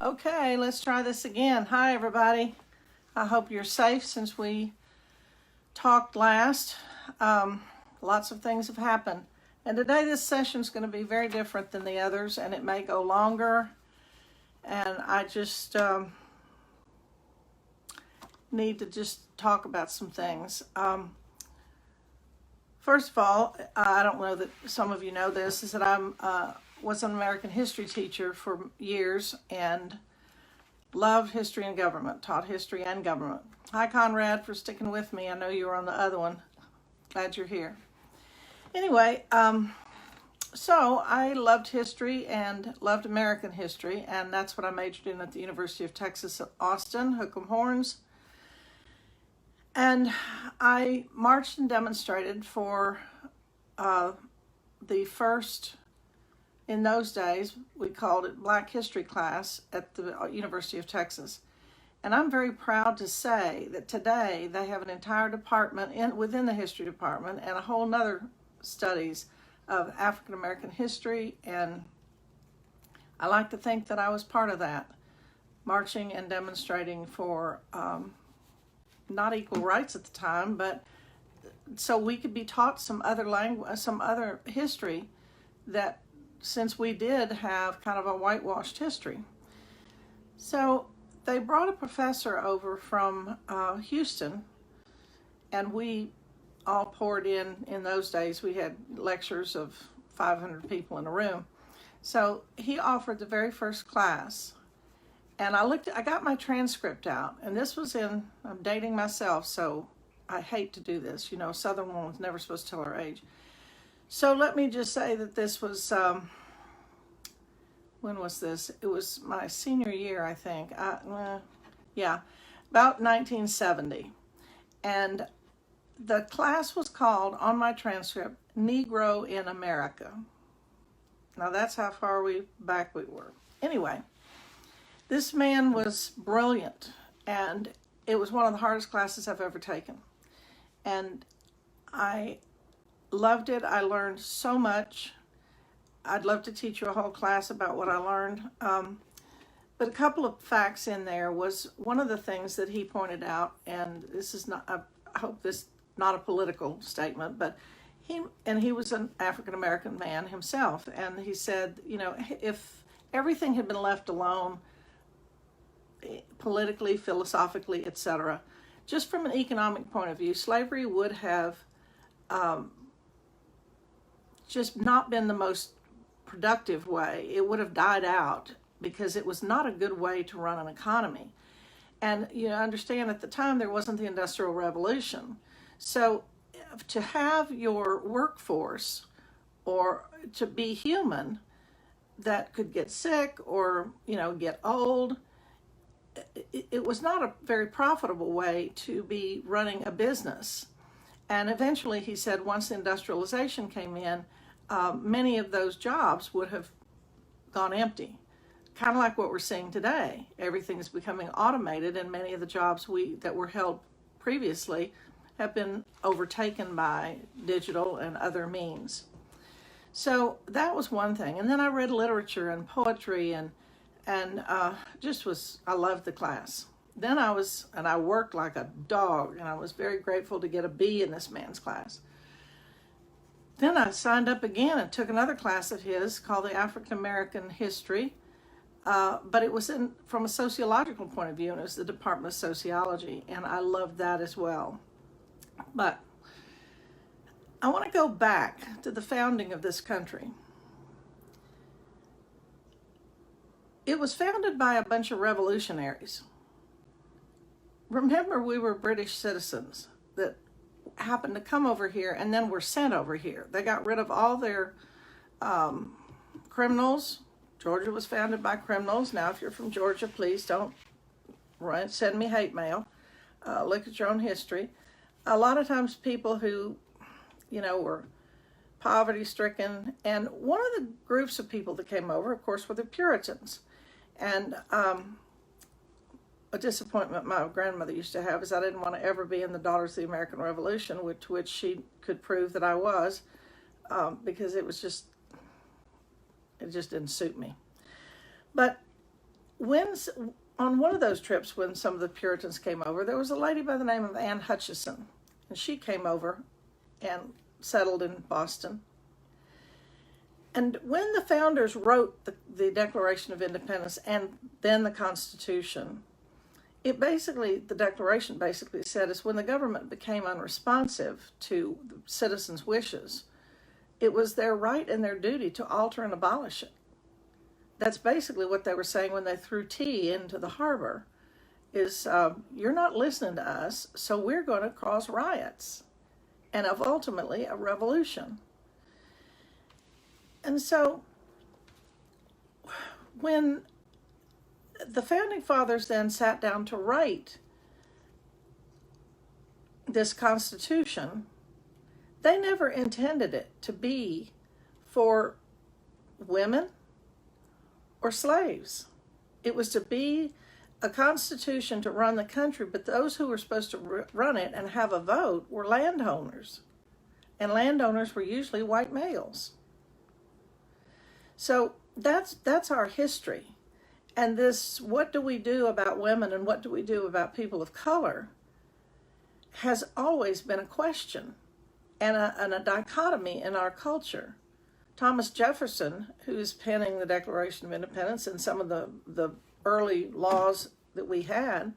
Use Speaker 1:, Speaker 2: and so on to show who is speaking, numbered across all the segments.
Speaker 1: Okay, let's try this again. Hi, everybody. I hope you're safe since we talked last. Lots of things have happened. And today this session is going to be very different than the others, and it may go longer. And I just need to just talk about some things. First of all, I don't know that some of you know this, is that I was an American history teacher for years and loved history and government, taught history and government. Hi, Conrad, for sticking with me. I know you were on the other one. Glad you're here. Anyway, so I loved history and loved American history, and that's what I majored in at the University of Texas at Austin, Hook 'em Horns. And I marched and demonstrated for the first, in those days, we called it Black History class at the University of Texas. And I'm very proud to say that today they have an entire department within the history department and a whole nother studies of African American history. And I like to think that I was part of that, marching and demonstrating for not equal rights at the time, but so we could be taught some other language, some other history, that since we did have kind of a whitewashed history. So they brought a professor over from Houston, and we all poured in those days. We had lectures of 500 people in a room. So he offered the very first class. And I got my transcript out, and this was I'm dating myself, so I hate to do this. You know, a Southern woman's never supposed to tell her age. So let me just say that this was, when was this? It was my senior year, I think. Yeah, about 1970. And the class was called, on my transcript, Negro in America. Now that's how far back we were. Anyway. This man was brilliant, and it was one of the hardest classes I've ever taken. And I loved it. I learned so much. I'd love to teach you a whole class about what I learned. But a couple of facts in there was one of the things that he pointed out, and this is not, I hope this is not a political statement, but he was an African-American man himself. And he said, you know, if everything had been left alone, politically, philosophically, etc., just from an economic point of view, slavery would have just not been the most productive way. It would have died out because it was not a good way to run an economy. And you understand, at the time there wasn't the Industrial Revolution. So to have your workforce, or to be human, that could get sick or get old, it was not a very profitable way to be running a business. And eventually, he said, once industrialization came in, many of those jobs would have gone empty. Kind of like what we're seeing today. Everything is becoming automated, and many of the jobs that were held previously have been overtaken by digital and other means. So that was one thing. And then I read literature and poetry and I loved the class. Then I worked like a dog, and I was very grateful to get a B in this man's class. Then I signed up again and took another class of his called the African American History, but it was from a sociological point of view, and it was the Department of Sociology, and I loved that as well. But I want to go back to the founding of this country. It was founded by a bunch of revolutionaries. Remember, we were British citizens that happened to come over here and then were sent over here. They got rid of all their criminals. Georgia was founded by criminals. Now, if you're from Georgia, please don't send me hate mail. Look at your own history. A lot of times people who, were poverty-stricken. And one of the groups of people that came over, of course, were the Puritans. And a disappointment my grandmother used to have is I didn't want to ever be in the Daughters of the American Revolution, which she could prove that I was, because it just didn't suit me. But when on one of those trips when some of the Puritans came over, there was a lady by the name of Anne Hutchinson, and she came over and settled in Boston. And when the founders wrote the Declaration of Independence and then the Constitution, the Declaration basically said is when the government became unresponsive to the citizens' wishes, it was their right and their duty to alter and abolish it. That's basically what they were saying when they threw tea into the harbor, is you're not listening to us, so we're going to cause riots and ultimately a revolution. And so when the Founding Fathers then sat down to write this Constitution, they never intended it to be for women or slaves. It was to be a constitution to run the country, but those who were supposed to run it and have a vote were landowners. And landowners were usually white males. So that's our history. And this, what do we do about women and what do we do about people of color, has always been a question and a dichotomy in our culture. Thomas Jefferson, who's penning the Declaration of Independence and some of the early laws that we had,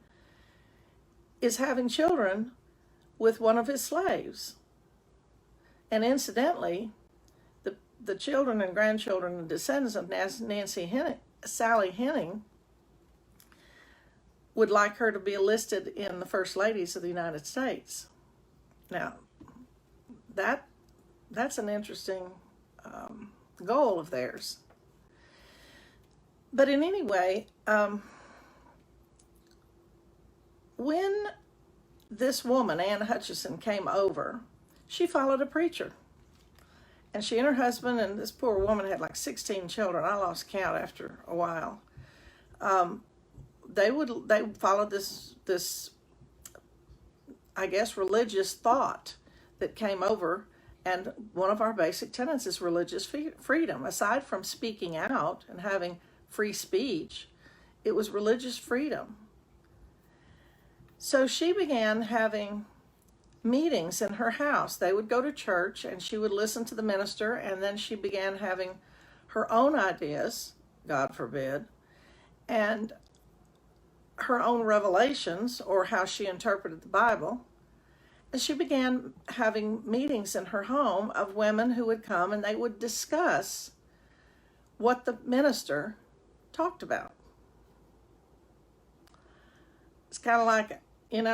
Speaker 1: is having children with one of his slaves. And incidentally, the children and grandchildren and descendants of Sally Henning would like her to be listed in the First Ladies of the United States. Now, that's an interesting goal of theirs. But in any way, when this woman, Anne Hutchinson, came over, she followed a preacher. And she and her husband, and this poor woman had like 16 children. I lost count after a while. They followed this, I guess, religious thought that came over. And one of our basic tenets is religious freedom. Aside from speaking out and having free speech, it was religious freedom. So she began having meetings in her house. They would go to church and she would listen to the minister, and then she began having her own ideas, God forbid, and her own revelations, or how she interpreted the Bible. And she began having meetings in her home of women who would come and they would discuss what the minister talked about. It's kind of like,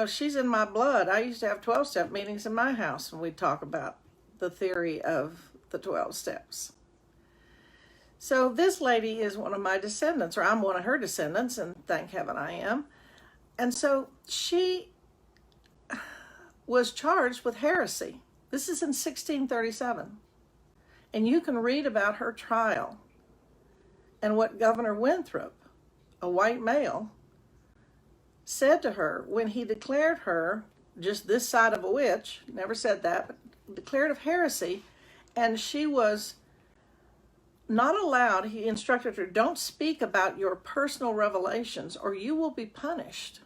Speaker 1: she's in my blood. I used to have 12-step meetings in my house and we'd talk about the theory of the 12 steps. So this lady is one of my descendants, or I'm one of her descendants, and thank heaven I am. And so she was charged with heresy. This is in 1637. And you can read about her trial and what Governor Winthrop, a white male, said to her when he declared her just this side of a witch, never said that, but declared of heresy, and she was not allowed. He instructed her, don't speak about your personal revelations or you will be punished.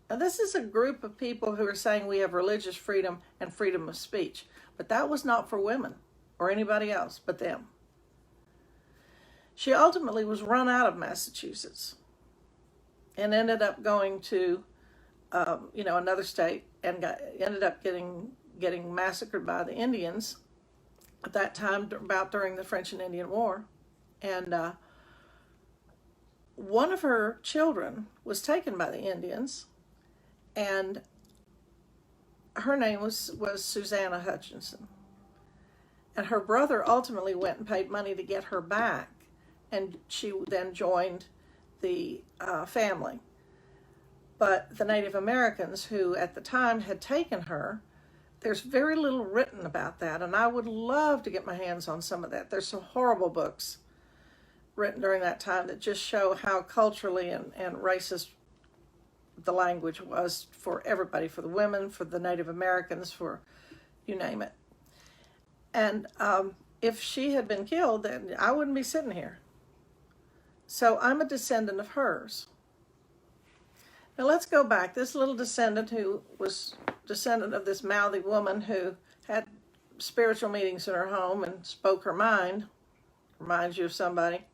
Speaker 1: Now, this is a group of people who are saying we have religious freedom and freedom of speech, but that was not for women or anybody else but them. She ultimately was run out of Massachusetts and ended up going to, another state, and ended up getting massacred by the Indians at that time, about during the French and Indian War. And one of her children was taken by the Indians, and her name was Susanna Hutchinson. And her brother ultimately went and paid money to get her back, and she then joined the family. But the Native Americans who at the time had taken her, there's very little written about that, and I would love to get my hands on some of that. There's some horrible books written during that time that just show how culturally and racist the language was for everybody, for the women, for the Native Americans, for you name it. And if she had been killed, then I wouldn't be sitting here. So I'm a descendant of hers. Now let's go back. This little descendant who was descendant of this mouthy woman who had spiritual meetings in her home and spoke her mind, reminds you of somebody.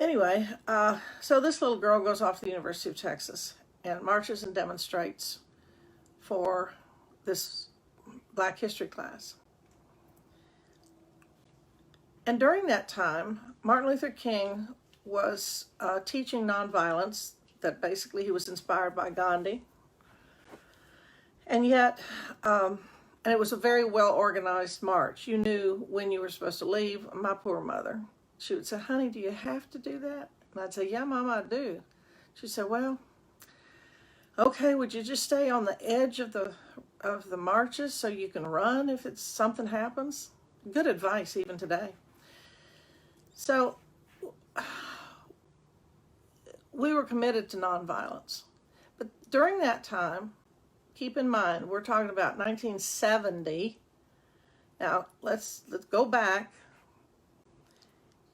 Speaker 1: Anyway, so this little girl goes off to the University of Texas and marches and demonstrates for this Black History class. And during that time, Martin Luther King was teaching nonviolence, that basically he was inspired by Gandhi. And yet, and it was a very well-organized march. You knew when you were supposed to leave. My poor mother, she would say, honey, do you have to do that? And I'd say, yeah, Mama, I do. She said, well, okay, would you just stay on the edge of the marches so you can run if something happens? Good advice even today. So we were committed to nonviolence. But during that time, keep in mind, we're talking about 1970. Now, let's go back.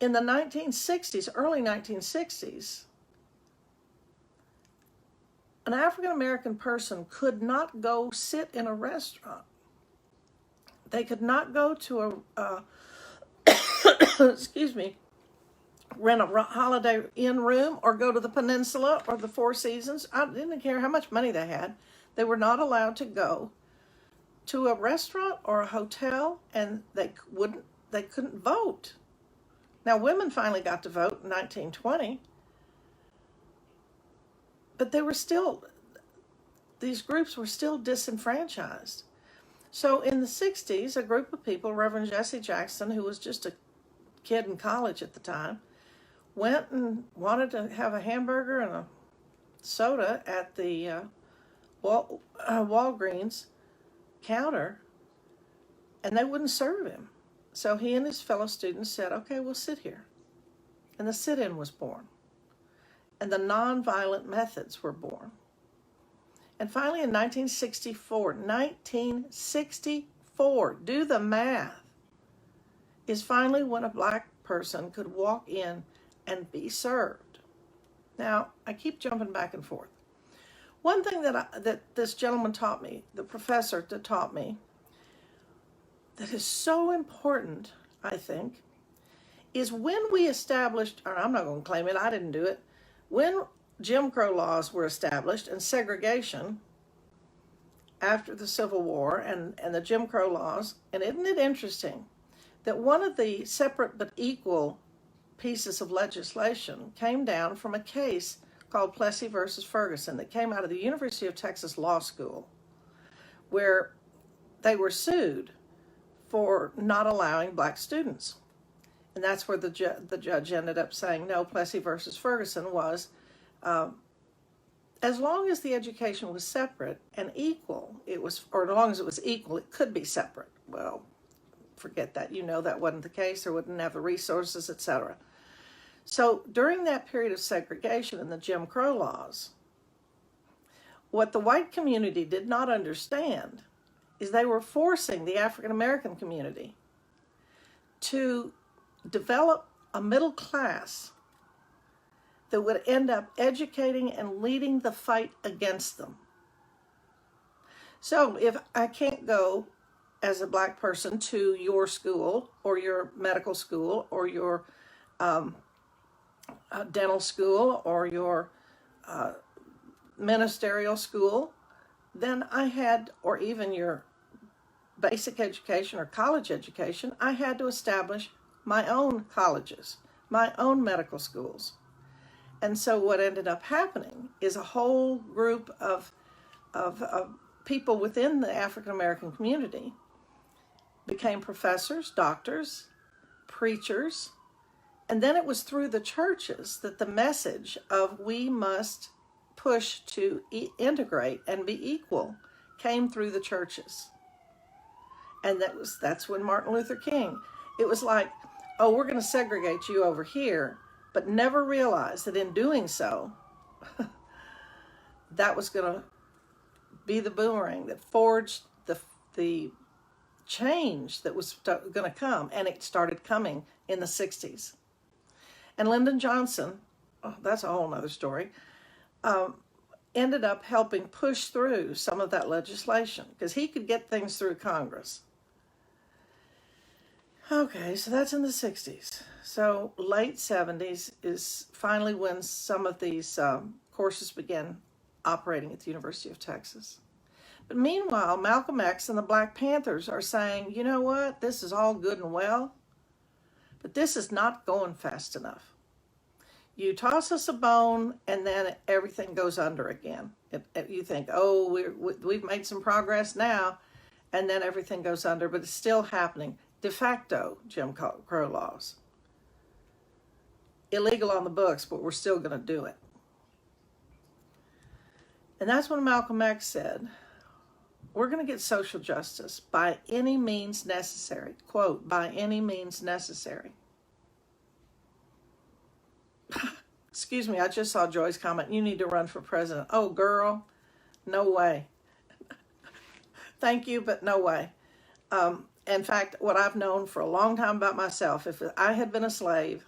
Speaker 1: In the 1960s, early 1960s, an African-American person could not go sit in a restaurant. They could not go to a excuse me, rent a Holiday Inn room or go to the Peninsula or the Four Seasons. I didn't care how much money they had. They were not allowed to go to a restaurant or a hotel, and they couldn't vote. Now, women finally got to vote in 1920, but these groups were still disenfranchised. So in the 60s, a group of people, Reverend Jesse Jackson, who was just a kid in college at the time, went and wanted to have a hamburger and a soda at the Walgreens counter, and they wouldn't serve him. So he and his fellow students said, okay, we'll sit here. And the sit-in was born. And the nonviolent methods were born. And finally in 1964, do the math, is finally when a Black person could walk in and be served. Now, I keep jumping back and forth. One thing that this gentleman taught me, the professor that taught me, that is so important, I think, is when we established, or I'm not going to claim it, I didn't do it, when Jim Crow laws were established and segregation after the Civil War and the Jim Crow laws, and isn't it interesting that one of the separate but equal pieces of legislation came down from a case called Plessy versus Ferguson that came out of the University of Texas Law School, where they were sued for not allowing Black students. And that's where the judge ended up saying, no, Plessy versus Ferguson was, as long as the education was separate and equal, or as long as it was equal, it could be separate. Well, forget that. You know that wasn't the case, or wouldn't have the resources, etc. So during that period of segregation in the Jim Crow laws, what the white community did not understand is they were forcing the African American community to develop a middle class that would end up educating and leading the fight against them. So if I can't go as a Black person to your school or your medical school or your dental school or your ministerial school, then I had, or even your basic education or college education, I had to establish my own colleges, my own medical schools. And so what ended up happening is a whole group of people within the African American community became professors, doctors, preachers, and then it was through the churches that the message of we must push to integrate and be equal came through the churches. And that's when Martin Luther King, it was like, oh, we're going to segregate you over here, but never realized that in doing so, that was going to be the boomerang that forged the change that was going to come, and it started coming in the 60s. And Lyndon Johnson, oh, that's a whole nother story, ended up helping push through some of that legislation because he could get things through Congress. Okay, so that's in the 60s. So late 70s is finally when some of these courses began operating at the University of Texas. But meanwhile, Malcolm X and the Black Panthers are saying, you know what, this is all good and well, but this is not going fast enough. You toss us a bone and then everything goes under again. You think, oh, we've made some progress now, and then everything goes under, but it's still happening. De facto Jim Crow laws. Illegal on the books, but we're still going to do it. And that's when Malcolm X said, we're going to get social justice by any means necessary. Quote, by any means necessary. Excuse me, I just saw Joy's comment, you need to run for president. Oh, girl, no way. Thank you, but no way. In fact, what I've known for a long time about myself, if I had been a slave,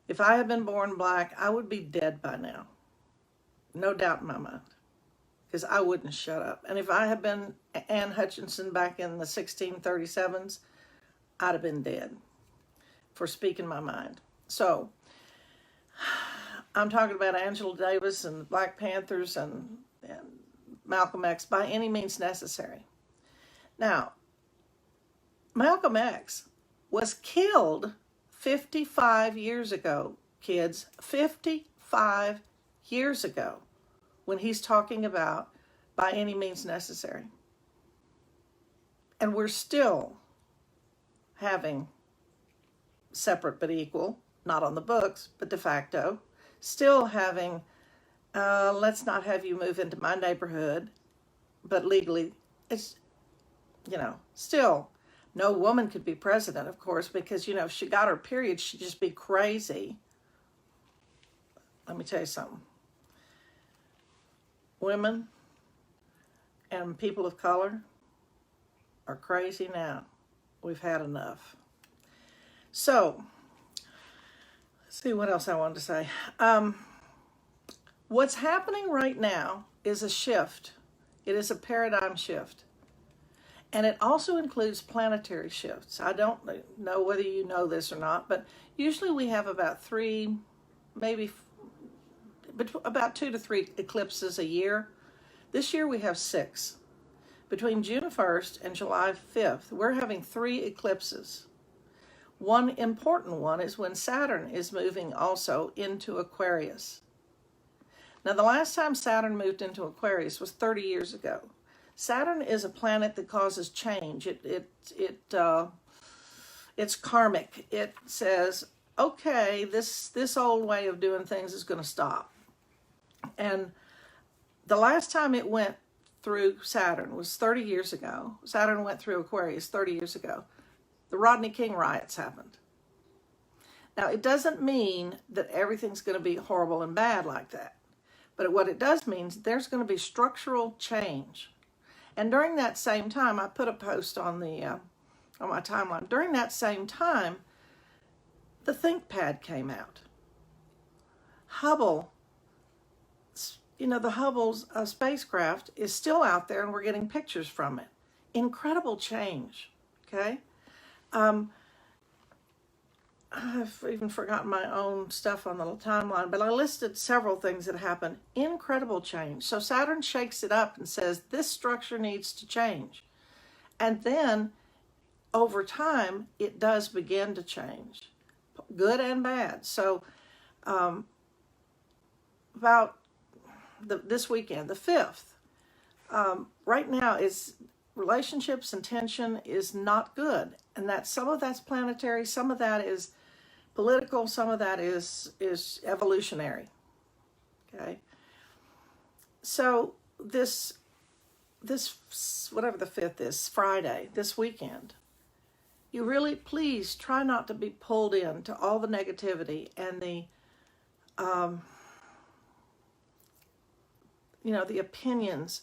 Speaker 1: if I had been born black, I would be dead by now. No doubt in my mind. Because I wouldn't shut up. And if I had been Anne Hutchinson back in the 1637s, I'd have been dead for speaking my mind. So, I'm talking about Angela Davis and the Black Panthers and Malcolm X by any means necessary. Now, Malcolm X was killed 55 years ago, kids, 55 years ago, when he's talking about by any means necessary. And we're still having separate but equal, not on the books, but de facto, still having, let's not have you move into my neighborhood, but legally, it's, still, no woman could be president, of course, because, if she got her period, she'd just be crazy. Let me tell you something. Women and people of color are crazy now. We've had enough. So, let's see what else I wanted to say. What's happening right now is a shift. It is a paradigm shift. And it also includes planetary shifts. I don't know whether you know this or not, but usually we have about about 2 to 3 eclipses a year. This year we have 6. Between June 1st and July 5th, we're having 3 eclipses. One important one is when Saturn is moving also into Aquarius. Now, the last time Saturn moved into Aquarius was 30 years ago. Saturn is a planet that causes change. It's karmic. It says, okay, this old way of doing things is going to stop. And the last time it went through Saturn was 30 years ago. Saturn went through Aquarius 30 years ago. The Rodney King riots happened. Now, it doesn't mean that everything's going to be horrible and bad like that. But what it does mean is there's going to be structural change. And during that same time, I put a post on my timeline. During that same time, the ThinkPad came out. Hubble, the Hubble's spacecraft is still out there, and we're getting pictures from it. Incredible change, okay? I've even forgotten my own stuff on the timeline, but I listed several things that happened. Incredible change. So Saturn shakes it up and says, this structure needs to change. And then, over time, it does begin to change, good and bad. So, about this weekend, the 5th, right now is relationships and tension is not good. And some of that's planetary, some of that is political, some of that is evolutionary. Okay. So this whatever the 5th is, Friday, this weekend, you really please try not to be pulled into all the negativity and the the opinions.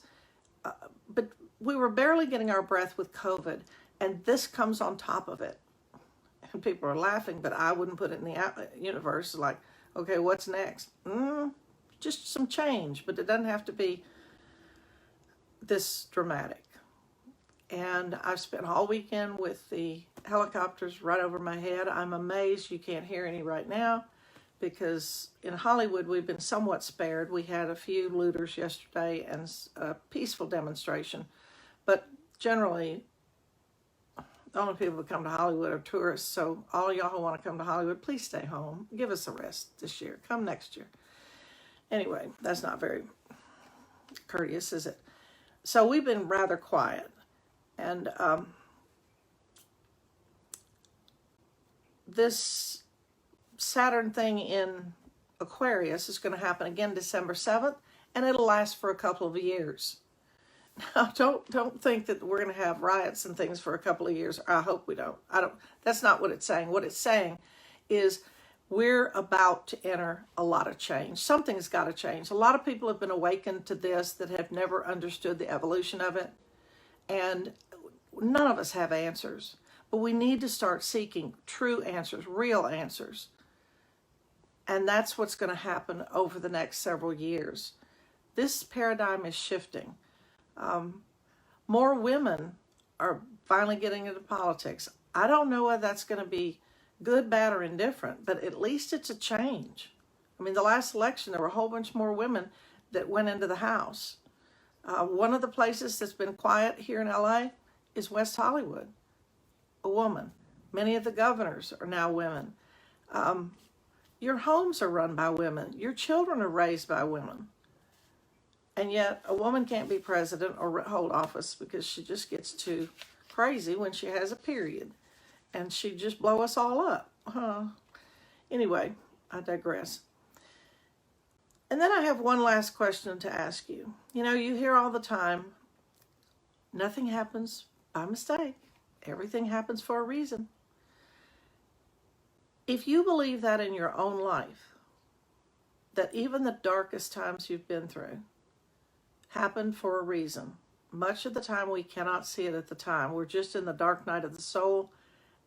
Speaker 1: But we were barely getting our breath with COVID, and this comes on top of it. And people are laughing, but I wouldn't put it in the universe. Like, okay, what's next? Just some change, but it doesn't have to be this dramatic. And I've spent all weekend with the helicopters right over my head. I'm amazed you can't hear any right now, because in Hollywood we've been somewhat spared. We had a few looters yesterday and a peaceful demonstration, but generally the only people who come to Hollywood are tourists. So all of y'all who want to come to Hollywood, please stay home. Give us a rest this year. Come next year. Anyway, that's not very courteous, is it? So we've been rather quiet. And this Saturn thing in Aquarius is going to happen again December 7th, and it'll last for a couple of years. Now, don't think that we're going to have riots and things for a couple of years. I hope we don't. That's not what it's saying. What it's saying is we're about to enter a lot of change. Something's got to change. A lot of people have been awakened to this that have never understood the evolution of it. And none of us have answers. But we need to start seeking true answers, real answers. And that's what's going to happen over the next several years. This paradigm is shifting. More women are finally getting into politics. I don't know whether that's going to be good, bad, or indifferent, but at least it's a change. I mean, the last election, there were a whole bunch more women that went into the House. One of the places that's been quiet here in LA is West Hollywood, a woman. Many of the governors are now women. Your homes are run by women. Your children are raised by women. And yet a woman can't be president or hold office because she just gets too crazy when she has a period. And she'd just blow us all up. Anyway, I digress. And then I have one last question to ask you. You know, you hear all the time, nothing happens by mistake. Everything happens for a reason. If you believe that in your own life, that even the darkest times you've been through happened for a reason, much of the time we cannot see it at the time. We're just in the dark night of the soul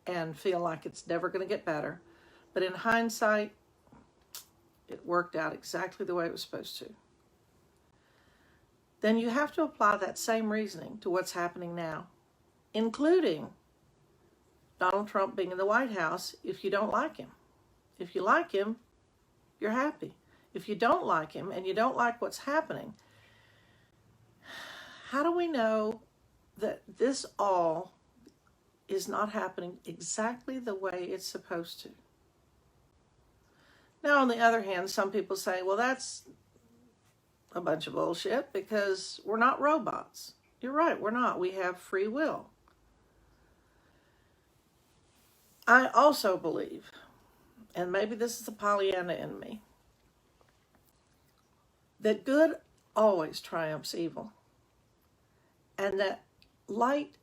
Speaker 1: and feel like it's never going to get better. But in hindsight, it worked out exactly the way it was supposed to. Then you have to apply that same reasoning to what's happening now, including Donald Trump being in the White House if you don't like him. If you like him, you're happy. If you don't like him and you don't like what's happening, how do we know that this all is not happening exactly the way it's supposed to? Now, on the other hand, some people say, well, that's a bunch of bullshit because we're not robots. You're right, we're not. We have free will. I also believe, and maybe this is the Pollyanna in me, that good always triumphs evil. And that light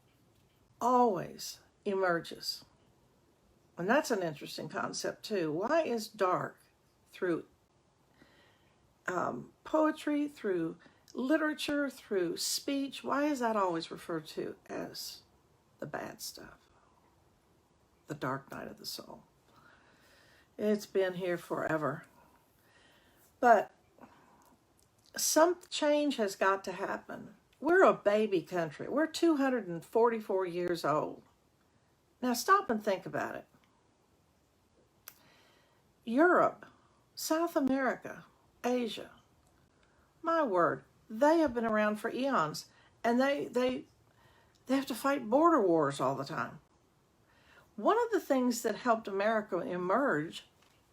Speaker 1: always emerges. And that's an interesting concept too. Why is dark through poetry, through literature, through speech, why is that always referred to as the bad stuff? The dark night of the soul. It's been here forever. But some change has got to happen. We're a baby country. We're 244 years old. Now stop and think about it. Europe, South America, Asia, my word, they have been around for eons, and they have to fight border wars all the time. One of the things that helped America emerge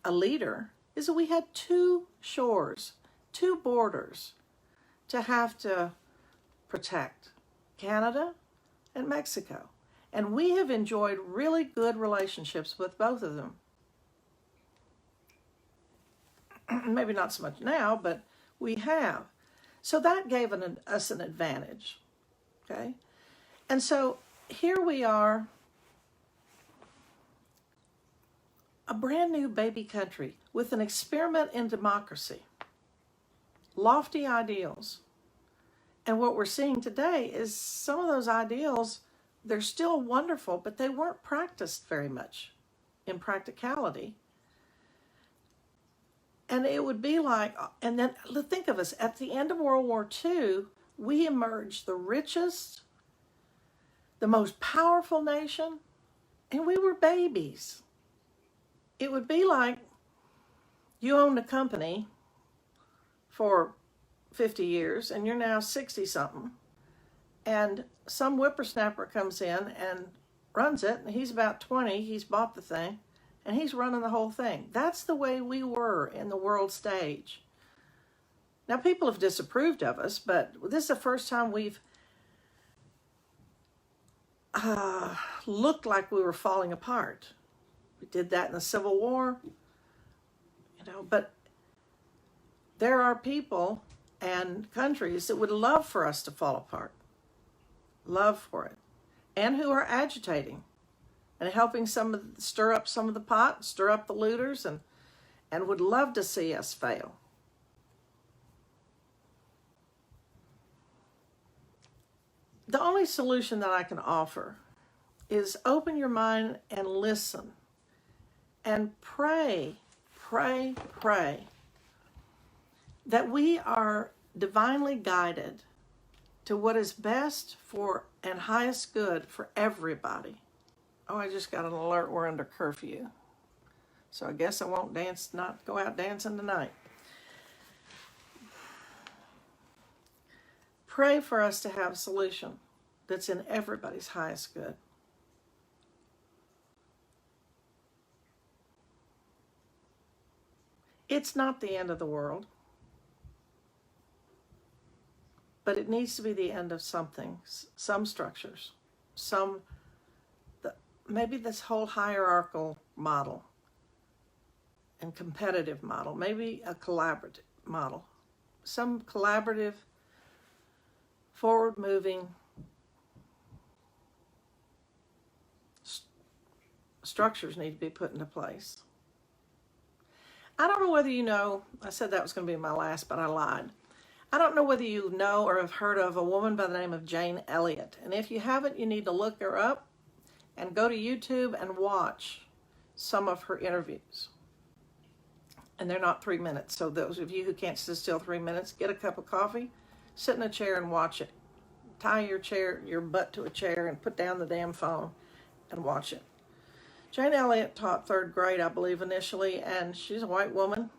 Speaker 1: a leader is that we had two shores, two borders to have to protect, Canada and Mexico. And we have enjoyed really good relationships with both of them. Maybe not so much now, but we have. So that gave us an advantage, okay? And so here we are, a brand new baby country with an experiment in democracy, lofty ideals. And what we're seeing today is some of those ideals, they're still wonderful, but they weren't practiced very much in practicality. And it would be like, and then think of us, at the end of World War II, we emerged the richest, the most powerful nation, and we were babies. It would be like you owned a company for 50 years and you're now 60 something, and some whippersnapper comes in and runs it, and he's about 20, he's bought the thing, and he's running the whole thing. That's the way we were in the world stage. Now, people have disapproved of us, but this is the first time we've looked like we were falling apart. We did that in the Civil War, but there are people and countries that would love for us to fall apart, love for it, and who are agitating and helping stir up some of the pot, stir up the looters, and would love to see us fail. The only solution that I can offer is open your mind and listen and pray that we are divinely guided to what is best for and highest good for everybody. Oh, I just got an alert, we're under curfew. So I guess I won't not go out dancing tonight. Pray for us to have a solution that's in everybody's highest good. It's not the end of the world, but it needs to be the end of something, some structures, maybe this whole hierarchical model and competitive model, maybe a collaborative model, some collaborative, forward-moving structures need to be put into place. I don't know whether you know, I said that was going to be my last, but I lied. I don't know whether you know or have heard of a woman by the name of Jane Elliott. And if you haven't, you need to look her up and go to YouTube and watch some of her interviews. And they're not 3 minutes. So those of you who can't sit still 3 minutes, get a cup of coffee, sit in a chair and watch it. Tie your butt to a chair and put down the damn phone and watch it. Jane Elliott taught third grade, I believe, initially, and she's a white woman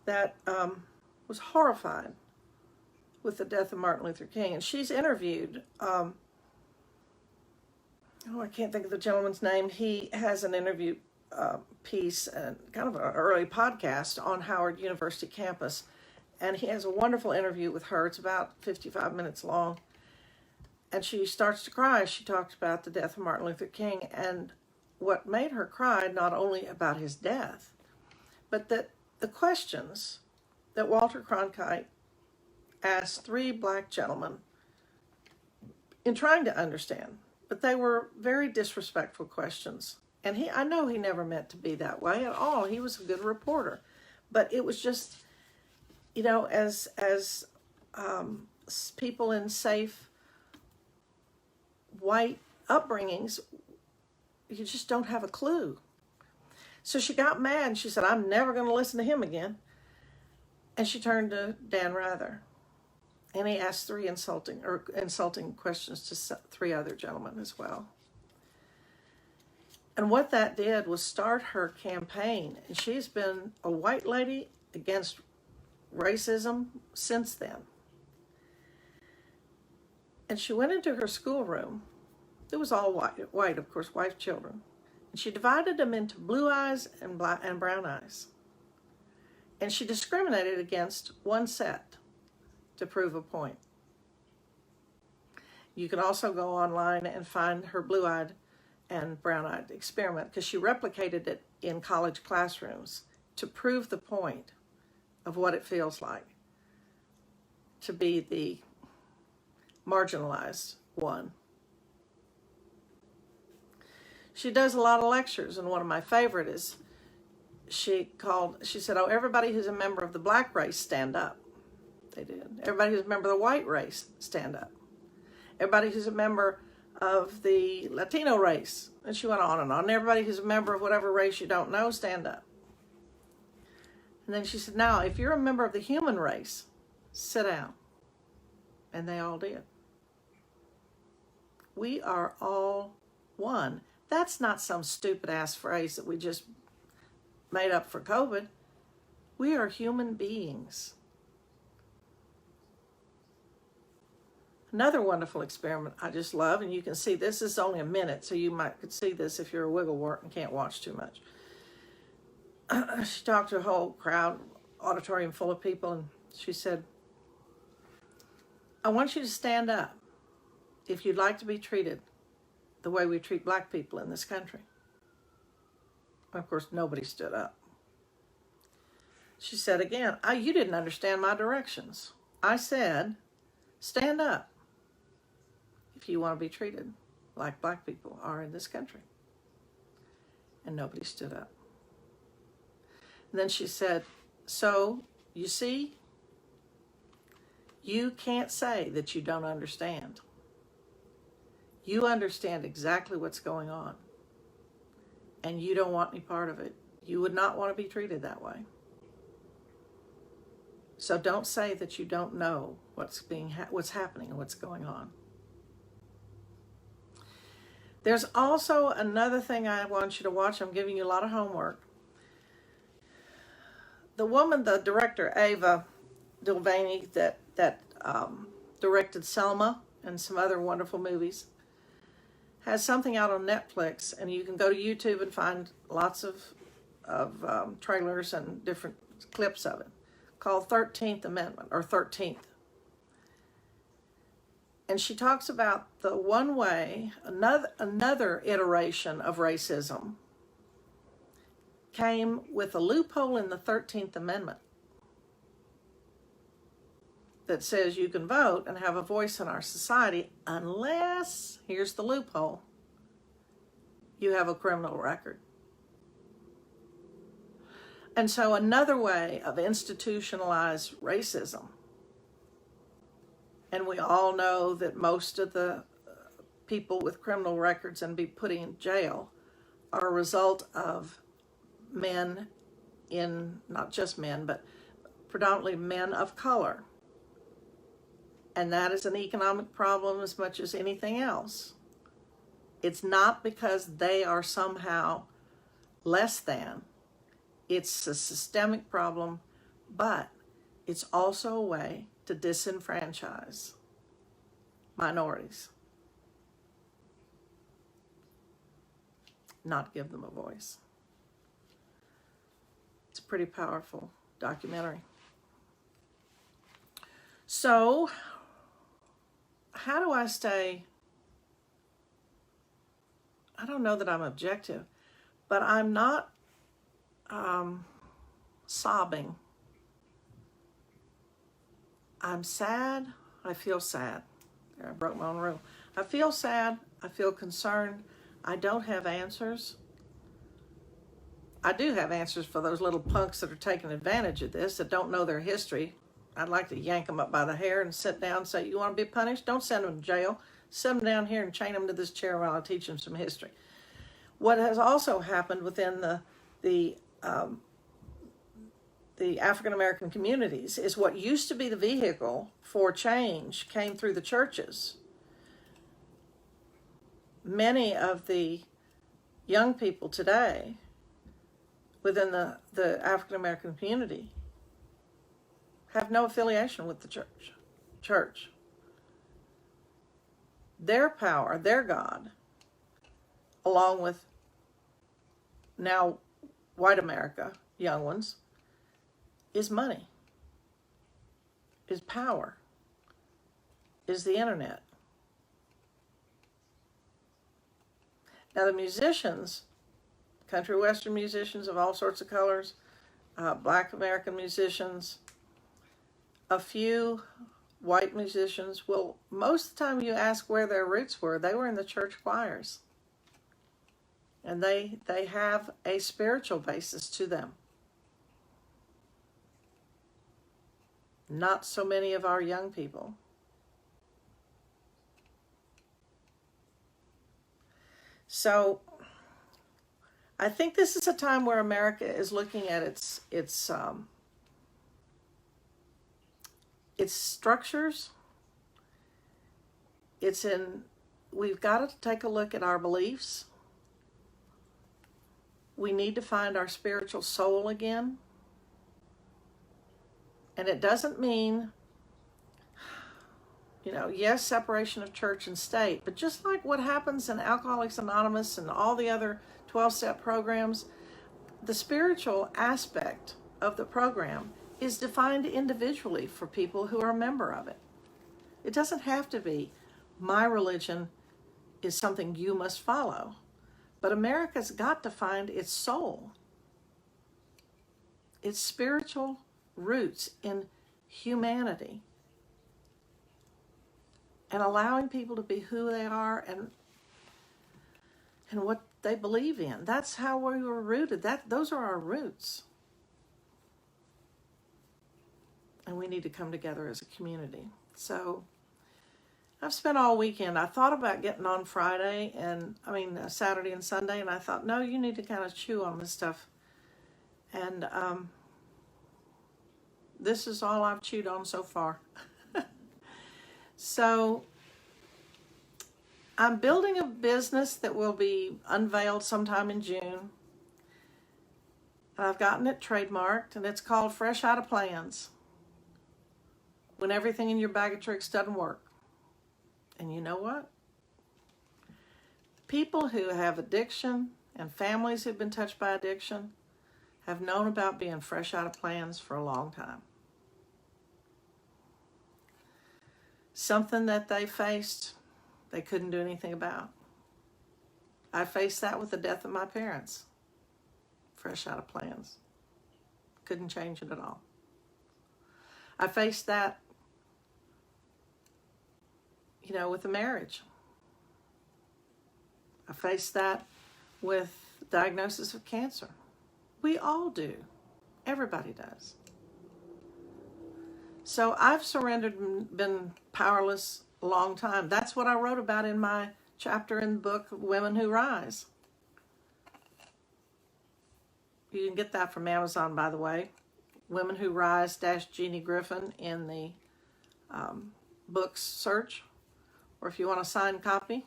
Speaker 1: that was horrified with the death of Martin Luther King. And she's interviewed, I can't think of the gentleman's name. He has an interview piece and kind of an early podcast on Howard University campus. And he has a wonderful interview with her. It's about 55 minutes long. And she starts to cry. She talked about the death of Martin Luther King, and what made her cry, not only about his death, but that the questions that Walter Cronkite asked three black gentlemen in trying to understand, but they were very disrespectful questions. And I know he never meant to be that way at all. He was a good reporter, but it was just, as people in safe white upbringings, you just don't have a clue. So she got mad and she said, I'm never going to listen to him again. And she turned to Dan Rather. And he asked three insulting questions to three other gentlemen as well. And what that did was start her campaign. And she's been a white lady against racism since then. And she went into her schoolroom. It was all white, of course, white children. And she divided them into blue eyes and brown eyes. And she discriminated against one set to prove a point. You can also go online and find her blue-eyed and brown-eyed experiment, because she replicated it in college classrooms to prove the point of what it feels like to be the marginalized one. She does a lot of lectures, and one of my favorite is she said, oh, everybody who's a member of the black race, stand up. They did. Everybody who's a member of the white race, stand up. Everybody who's a member of the Latino race. And she went on and on. Everybody who's a member of whatever race you don't know, stand up. And then she said, now, if you're a member of the human race, sit down. And they all did. We are all one. That's not some stupid ass phrase that we just made up for COVID. We are human beings. Another wonderful experiment I just love, and you can see this is only a minute, so you could see this if you're a wigglewort and can't watch too much. She talked to a whole crowd, auditorium full of people, and she said, I want you to stand up if you'd like to be treated the way we treat black people in this country. Of course, nobody stood up. She said again, you didn't understand my directions. I said, stand up if you want to be treated like black people are in this country. And nobody stood up. And then she said, so, you see, you can't say that you don't understand. You understand exactly what's going on. And you don't want any part of it. You would not want to be treated that way. So don't say that you don't know what's happening and what's going on. There's also another thing I want you to watch. I'm giving you a lot of homework. The woman, the director, Ava DuVernay, that directed Selma and some other wonderful movies, has something out on Netflix, and you can go to YouTube and find lots of trailers and different clips of it, called 13th Amendment, or 13th. And she talks about the one way, another iteration of racism came with a loophole in the 13th Amendment that says you can vote and have a voice in our society unless, here's the loophole, you have a criminal record. And so another way of institutionalized racism, and we all know that most of the people with criminal records and be put in jail are a result of men not just men, but predominantly men of color. And that is an economic problem as much as anything else. It's not because they are somehow less than. It's a systemic problem, but it's also a way to disenfranchise minorities. Not give them a voice. It's a pretty powerful documentary. So, how do I stay, I don't know that I'm objective, but I'm not sobbing. I'm sad. I feel sad. There, I broke my own rule. I feel sad. I feel concerned. I don't have answers. I do have answers for those little punks that are taking advantage of this, that don't know their history. I'd like to yank them up by the hair and sit down and say, you want to be punished? Don't send them to jail. Sit them down here and chain them to this chair while I teach them some history. What has also happened within the African-American communities is what used to be the vehicle for change came through the churches. Many of the young people today within the African-American community have no affiliation with the church. Their power, their God, along with now white America, young ones, is money, is power, is the internet. Now the musicians, country western musicians of all sorts of colors, black American musicians, a few white musicians, well, most of the time you ask where their roots were, they were in the church choirs. And they have a spiritual basis to them. Not so many of our young people. So I think this is a time where America is looking at its structures. We've got to take a look at our beliefs. We need to find our spiritual soul again. And it doesn't mean, yes, separation of church and state, but just like what happens in Alcoholics Anonymous and all the other 12-step programs, the spiritual aspect of the program is defined individually for people who are a member of it. It doesn't have to be, my religion is something you must follow. But America's got to find its soul, its spiritual roots in humanity, and allowing people to be who they are and what they believe in. That's how we were rooted. Those are our roots. And we need to come together as a community. So I've spent all weekend. I thought about getting on Saturday and Sunday, and I thought, no, you need to kind of chew on this stuff. And this is all I've chewed on so far. So I'm building a business that will be unveiled sometime in June. I've gotten it trademarked, and it's called Fresh Out of Plans. When everything in your bag of tricks doesn't work. And you know what? People who have addiction and families who've been touched by addiction have known about being fresh out of plans for a long time. Something that they faced, they couldn't do anything about. I faced that with the death of my parents. Fresh out of plans. Couldn't change it at all. I faced that with a marriage. I faced that with diagnosis of cancer. We all do. Everybody does. So I've surrendered and been powerless a long time. That's what I wrote about in my chapter in the book, Women Who Rise. You can get that from Amazon, by the way. Women Who Rise - Jeanie Griffin in the books search. Or if you want a signed copy,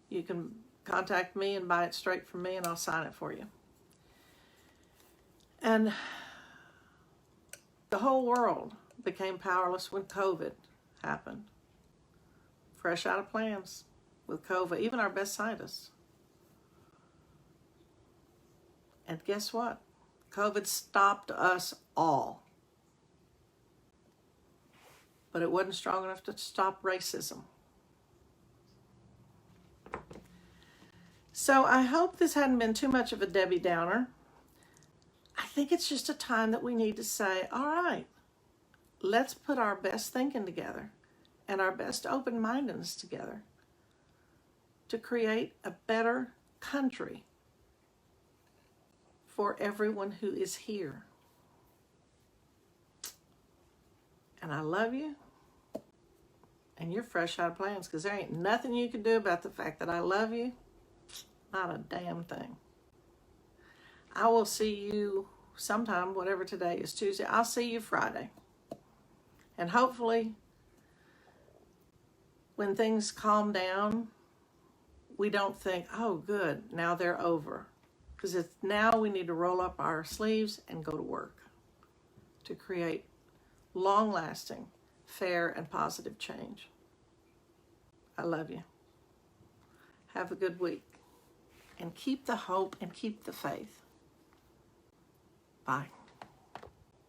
Speaker 1: you can contact me and buy it straight from me, and I'll sign it for you. And the whole world became powerless when COVID happened. Fresh out of plans with COVID, even our best scientists. And guess what? COVID stopped us all. But it wasn't strong enough to stop racism. So I hope this hadn't been too much of a Debbie Downer. I think it's just a time that we need to say, all right, let's put our best thinking together and our best open-mindedness together to create a better country for everyone who is here. And I love you. And you're fresh out of plans, because there ain't nothing you can do about the fact that I love you. Not a damn thing. I will see you sometime, whatever today is, Tuesday. I'll see you Friday. And hopefully, when things calm down, we don't think, oh, good, now they're over. Because now we need to roll up our sleeves and go to work to create long-lasting, fair, and positive change. I love you. Have a good week. And keep the hope and keep the faith. Bye.